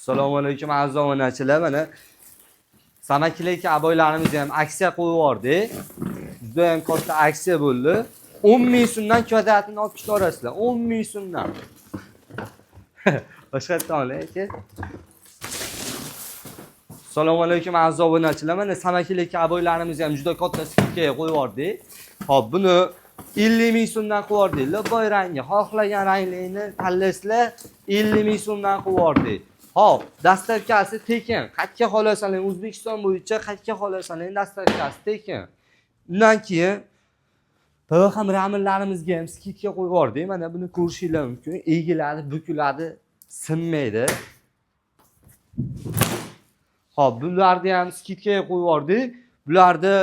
Assalomu alaykum aziz obunachilar. Mana Samakilik aboylarimiz ham aksiya qo'yib yubordik. Juda ham katta aksiya bo'ldi. 10 ming so'mdan kvadratini olib keta olasizlar. 10 ming so'mdan. Boshqa aka. Assalomu alaykum aziz obunachilar. Mana Samakilik aboylarimiz ham juda katta skidkaga qo'yib yubordik. Hop, buni 50 ming so'mdan qo'yib yubordik. Boy rangi, xohlagan ranglarni tanlaysizlar. 50 ming so'mdan qo'yib yubordik. Hop, dastavkasi tekin. Qayerga xohlasangiz O'zbekiston bo'yicha qayerga xohlasangiz dastavkasi tekin. Undan keyin ham ramllarimizga ham skidka qo'yib yubordik. Mana buni ko'rishingiz mumkin. Egiladi, bukiladi, sinmaydi. Hop, bularni ham skidkaga qo'yib yubordik. Bularda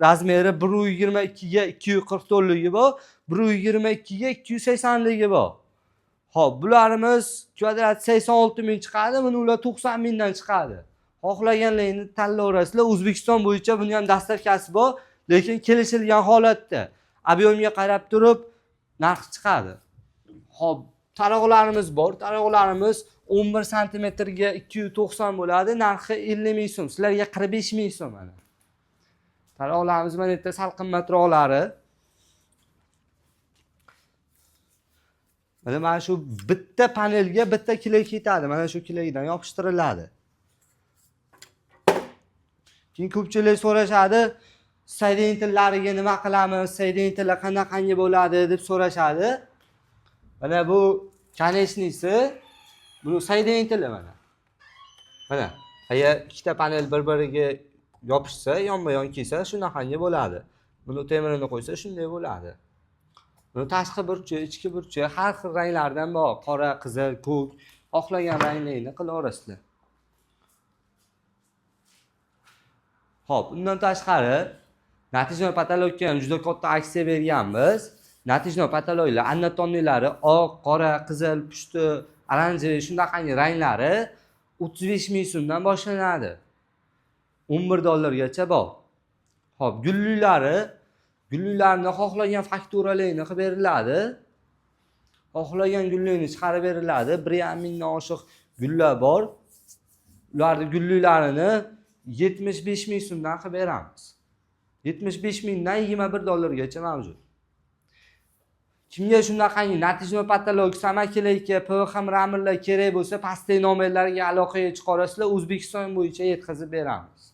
razmeri 122 ga 244 ligi bor, 122 ga 280 ligi bor. Hop, bularimiz kvadrat 86 ming chiqadi, buni ular 90 mingdan chiqadi. Xohlaganlaringizni tanlayverasizlar. O'zbekiston bo'yicha buni ham dastavkasi bor, lekin kelishilgan holatda ob'yomga qarab turib narx chiqadi. Hop, taroqlarimiz bor. Taroqlarimiz 11 sm ga 290 bo'ladi, narxi 50 ming so'm. Sizlarga 45 ming so'm mana. Taroqlarimiz mana yerda sal qimmatroqlari. Mana shu bitta panelga bitta kilak ketadi. Mana shu kilakdan yopishtiriladi. Keyin ko'pchilik so'rashadi, soedinitellariga nima qilamiz, soedinitlar qanaqangi bo'ladi deb so'rashadi. Mana bu konechtnisi, bu soedinitlar mana. Mana, agar ikkita panel bir-biriga yopishsa, yonma-yon kelsa, shunaqangi bo'ladi. Buni temirini qo'ysa, shunday bo'ladi. Buni tashqi burchi, ichki burchi har xil ranglardan bor. Qora, qizil, ko'k, xohlagan ranglarni qilaverasizlar. Hop, undan tashqari natijno patologga ham juda katta aksiya berganmiz. Natijno patologlar anatonnilari oq, qora, qizil, pushti, oranjiy shundaqangi ranglari 35 ming so'mdan boshlanadi. 11 dollargacha bor. Hop, gullilarni xohlagan fakturalarni qilib beriladi. Xohlagan gullarni chiqarib beriladi. 1,5 mingdan oshiq gullar bor. Ularning gullilarini 75 ming so'mdan qilib beramiz. 75 mingdan 21 dollargacha mavjud. Kimga shunaqangi natijno patolog, samakilikka, PVH ramllar kerak bo'lsa, pastdagi nomerlarga aloqaga chiqarasizlar, O'zbekiston bo'yicha yetkazib beramiz.